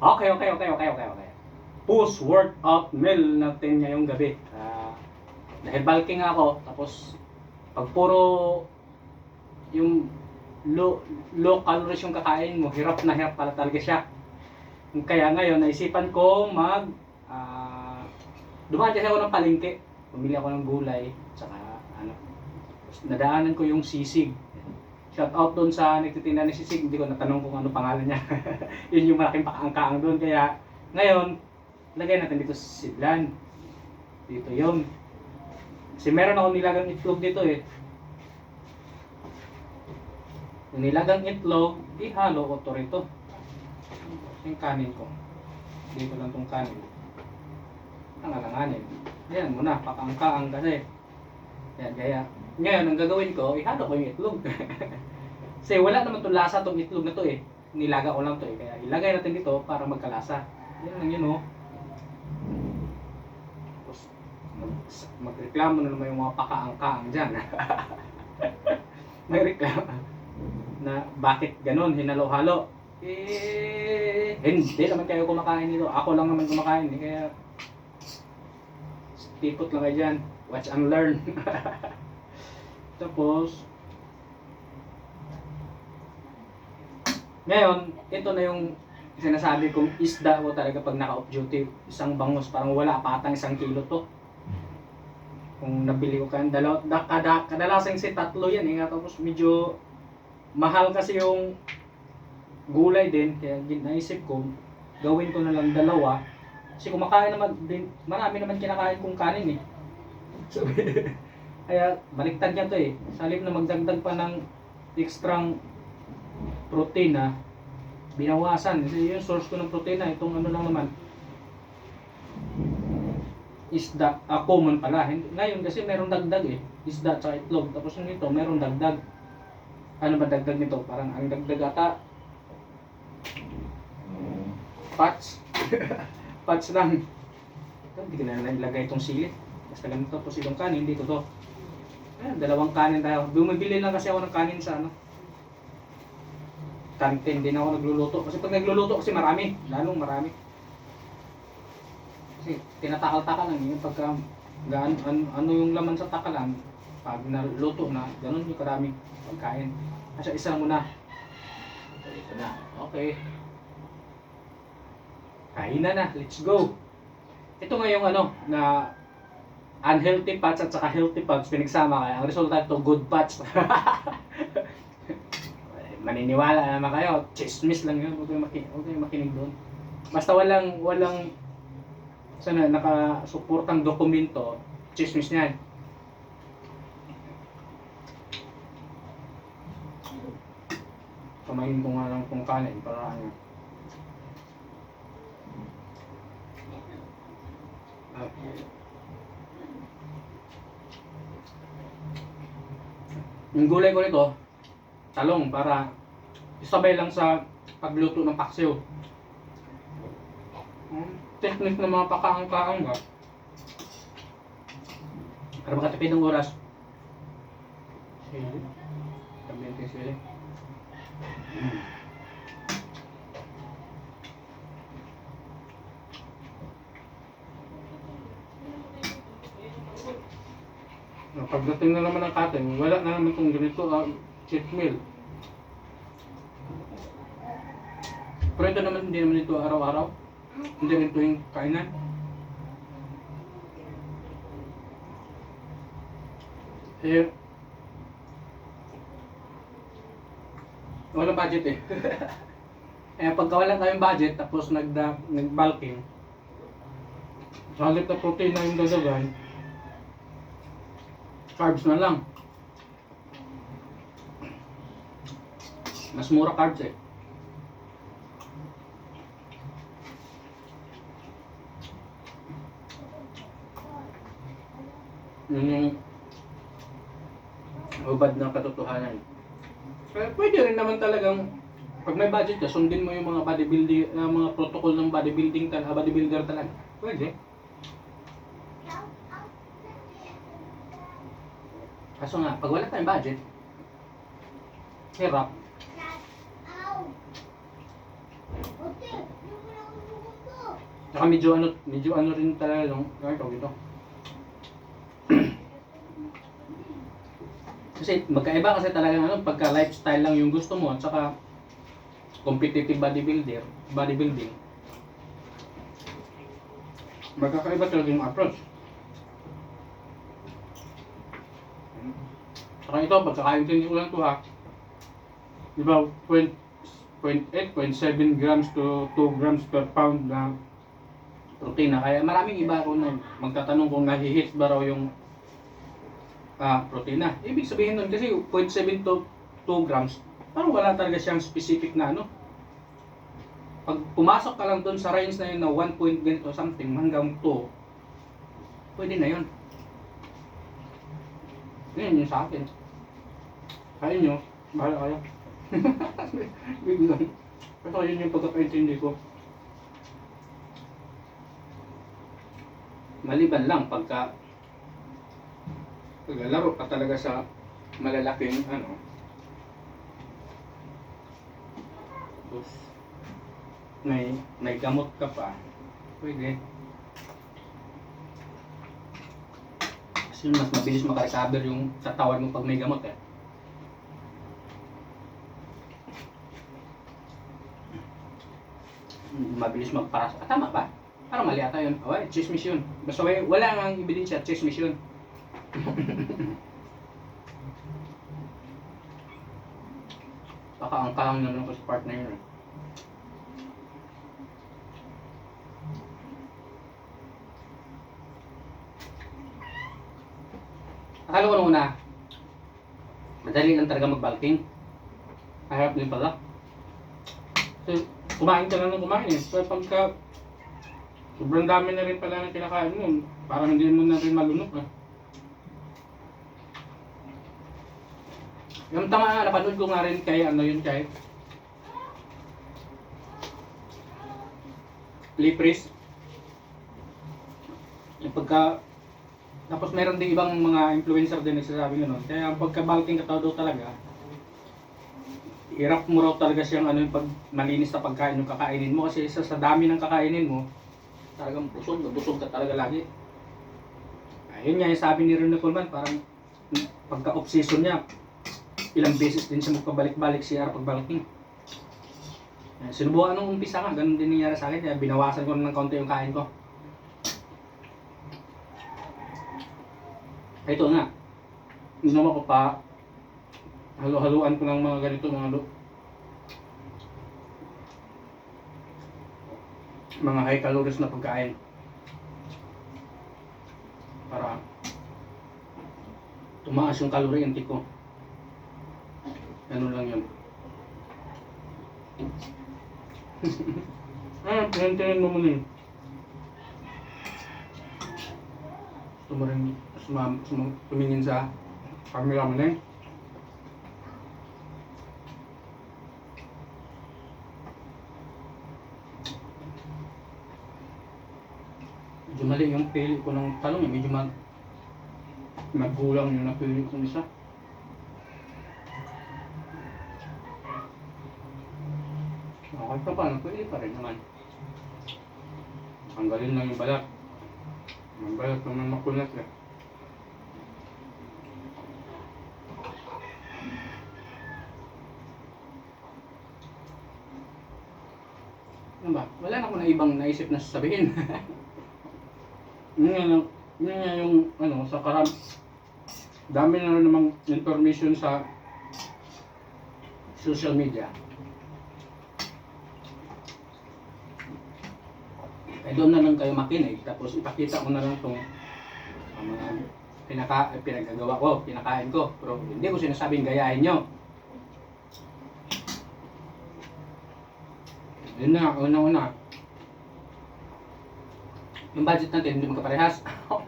Okay. Push workout meal natin ngayong gabi. Dahil bulking ako, tapos pag puro yung low calories yung kakain mo, hirap na hirap pala talaga siya. Kaya ngayon, naisipan ko dumaan kasi ako ng palengke. Pumili ako ng gulay, saka nadaanan ko yung sisig. Shout out doon sa nagtitinda ng sisig, hindi ko natanong kung ano pangalan niya. Yun yung malaking pakaangkaang doon. Kaya ngayon, lagay natin dito sa sidlan. Dito yun. Kasi meron ako nilagang itlog dito eh. Yung nilagang itlog, ihalo ko to rito. Yung kanin ko. Dito lang tong kanin. Ang alanganin. Ayan muna, pakaangkaang kasi. Ayan, kaya ngayon, ang gagawin ko, ihalo ko yung itlog. Kasi wala naman itong lasa itong itlog na to eh. Nilaga ko lang to eh. Kaya ilagay natin dito para magkalasa. Yan lang yun oh. Tapos, magreklamo na naman yung mga pakaangkaang dyan. Magreklamo na bakit ganun, hinalo-halo. Hindi naman kayo kumakain nito. Ako lang naman kumakain. Kaya, tipot lang kayo dyan. Watch and learn. Tapos, ngayon, ito na yung sinasabi kong isda ko talaga pag naka-off duty. Isang bangus, parang wala patang 1 kilo to. Kung nabili ko kan kadalasan kasi 3 yan eh. Tapos medyo mahal kasi yung gulay din. Kaya naisip ko, gawin ko na lang 2. Kasi kumakain naman din, marami naman kinakain kong kanin eh. Kaya baliktad niya to eh. Sa halip na magdagdag pa ng ekstrang protein binawasan. Kasi yung source ko ng protein itong ano lang naman. Isda, common pala. Ngayon kasi merong dagdag eh. Isda at itlog. Tapos yung ito, merong dagdag. Ano ba dagdag nito? Parang ang dagdag ata Pats. Pats lang. Hindi ko na ilagay itong sili. Basta ganito. Tapos itong kanin, dito to. Ayan, 2 kanin tayo. Bumibili lang kasi ako ng kanin sa kantin. Hindi na ako nagluluto. Kasi pag nagluluto kasi marami. Lalong marami. Kasi tinatakal-takal lang yun. Pagka ano yung laman sa takalan, pag naluto na, ganun yung karami pagkain. Kasi isa muna. Ito na. Okay. Kain na. Let's go. Ito nga yung na unhealthy fats at saka healthy fats pinagsama kaya ang resulta ito good fats. Maniniwala naman kayo, chismis lang yun, huwag kayong makinig doon. Basta walang sana nakasuportang dokumento, chismis niyan. Kamayin ko nga lang kung kanin para yung gulay ko nito, talong para isabay lang sa pagluto ng paksiw. Technique ng mga pakaangkaang ba? Para makatipid ng oras. Sili. Tabi natin sili. Pagdating na naman ng katin, wala na naman itong ganito cheat meal. Pero ito naman hindi naman ito araw-araw. Hindi rin ito yung kainan. Eh, walang budget eh. Pagka wala tayong budget, tapos nag-bulking, sa halip na protein na yung dadagan, carbs na lang. Mas mura carbs eh. Yun yung ubad ng katotohanan. Pwede rin naman talagang pag may budget ka, sundin mo yung mga bodybuilding, mga protocol ng bodybuilder talaga. Pwede. Kaso nga, pag wala tayong budget, hirap. Saka medyo ano rin talaga yung tawag dito. Kasi magkaiba kasi talaga ano, pagka lifestyle lang yung gusto mo at saka competitive bodybuilding. Magkakaiba talaga yung approach. Saka ito, pagkakaintindi ko lang ito ha. Diba, 0.8, 0.7 grams to 2 grams per pound na protein na. Kaya maraming iba ako na magtatanong kung nahi-hit ba raw yung protein na. Ibig sabihin nun kasi 0.7 to 2 grams, parang wala talaga siyang specific na ano. Pag pumasok ka lang doon sa range na yun na 1 point ganito something hanggang 2, pwede na yun. Yun yung sa akin. Kaya nyo, bahala kayo. Biglang. Pero yun yung pagkakaintindi ko. Maliban lang pagka paglalaro ka talaga sa malalaking ano. Tapos may gamot ka pa. Pwede. Kasi mas mabilis makarecover yung katawan mo pag may gamot eh. Mabilis magparas. Tama ba? Parang mali ata yun. Oh, chismis yun. Basta wala nang ebidensya, chismis yun. Baka ang kahang naman ako sa part na yun. Akala ko nung una, madali lang talaga mag-bulking. Mahirap din pala. So, kumain ka lang ng kumain eh. So, pagka sobrang dami na rin pala ng kinakain mo, parang hindi mo na rin malunok eh. Yung tama nga, napanood ko nga rin kay Lee Priest. Yung pagka, tapos meron din ibang mga influencer din nagsasabi gano'n. Kaya ang pagka-bulking ka daw talaga, hirap mo raw talaga siyang ano yung pag malinis na pagkain yung kakainin mo kasi sa dami ng kakainin mo, talagang busog ka talaga lagi. Ayun nga yung sabi ni Ronnie Coleman, parang pagka-off-season niya, ilang beses din siya magpabalik-balik siya pag-bulking. Sinubukan nung umpisa nga, ganun din nangyari sa akin, kaya binawasan ko ng konti yung kain ko. Ito nga, inom ko pa, halo-haluan ko ng mga ganito, mga high calories na pagkain. Para tumaas yung calorie intake ko. Ano lang yun. Pinantayin mo muna yun. Gusto mo rin tumingin sa camera mo na yun. Medyo mali yung pili ko ng talong, medyo maggulang yung napili kong isa. Okay pa paano, pwede pa rin naman. Tanggalin lang yung balat. Yung balat naman makunat eh. Ano ba? Wala na akong na ibang naisip na sasabihin. Yun nga yung ano, sa dami na rin namang information sa social media. Ay doon na lang kayo makinig, tapos ipakita mo na lang itong mga pinagagawa ko, pinakain ko. Pero hindi ko sinasabing gayahin nyo. Yun na, una-una. Yung budget natin hindi magkaparehas. Pag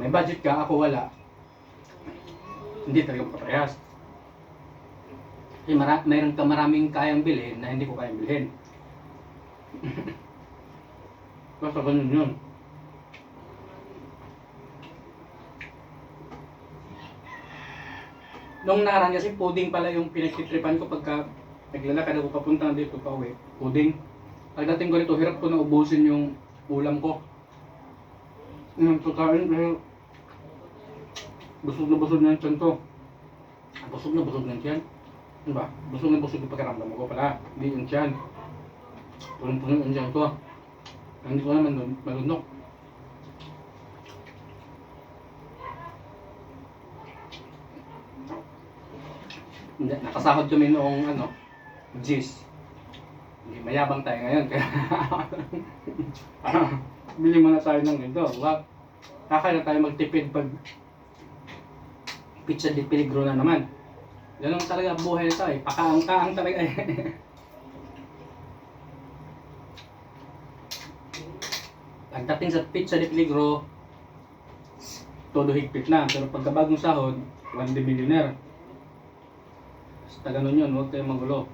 may budget ka, ako wala. Hindi talaga magkaparehas. Kasi mayroon ka maraming kayang bilhin na hindi ko kayang bilhin. Basta ganun yun. Nung nakaraan kasi pudding pala yung pinagtitripan ko pagka naglalakad ako papunta dito pa uwi. Pudding. Pagdating ko rito, hirap ko na ubusin yung ulam ko. Yung pagkain, busog na busog na yung tiyan ko. Busog na busog na yung tiyan. Ano ba? Busog na busog yung pagkaramdam ko pala. Hindi yung tiyan. Punong-puno yung tiyan ko. Hindi ko naman malunok. Hindi, nakasahod kami noong G's. Hindi, mayabang tayo ngayon. Kaya bili muna tayo ng ganito. Wag. Kaya tayo magtipid pag pizza di peligro na naman. Ganun talaga buhay ito eh. Pakaang-kaang talaga eh. Pagdating sa pizza di peligro, todo higpit na. Pero pagka bagong sahod, one day millionaire. Basta ganun yun, huwag kayong magulo.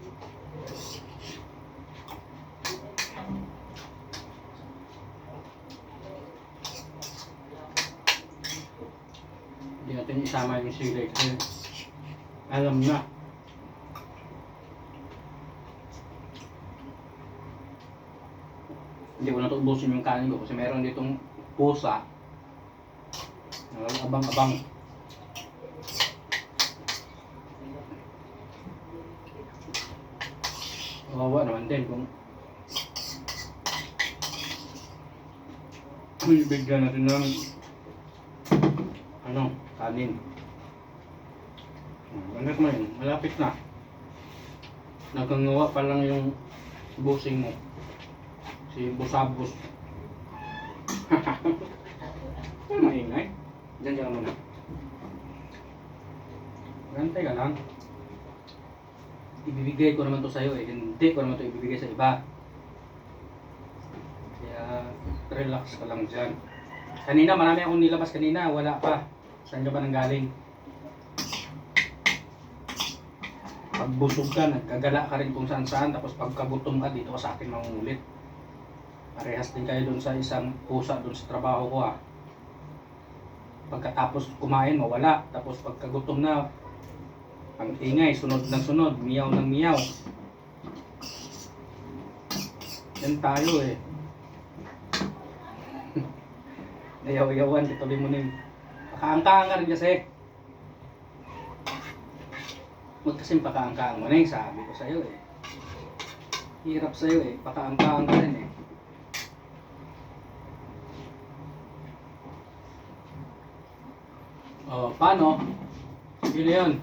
Hindi natin isama yung sili kasi alam na. Hindi ko na ito ubusin yung kanin ko kasi meron ditong pusa na abang-abang. Kawawa naman din kung bigyan natin ng kanin. Hanggat mo yun, malapit na. Nagangawa pa lang yung busing mo. Si Busabos. Maingay. Diyan ka muna. Gantay ka lang. Ibibigay ko naman to sa'yo eh. Hindi ko naman to ibibigay sa iba. Kaya relax ka lang dyan. Kanina marami akong nilabas kanina. Wala pa. Saan ka ba nanggaling? Pag busog ka, nagkagala ka rin kung saan saan. Tapos pagkagutom ka, dito ka sa akin mangungulit. Parehas din kayo dun sa isang pusa dun sa trabaho ko ah. Pagkatapos kumain, mawala. Tapos pagkagutom na, ang ingay, sunod ng sunod, miyaw ng miyaw. Yan tayo eh. Nayaw-yawan, katuloy mo na yun. Pakaangkaan ka rin kasi. Huwag kasing pakaangkaan mo na yung sabi ko sa'yo eh. Hirap sa'yo eh, pakaangkaan ka rin eh. Oh, paano? Yun na yun.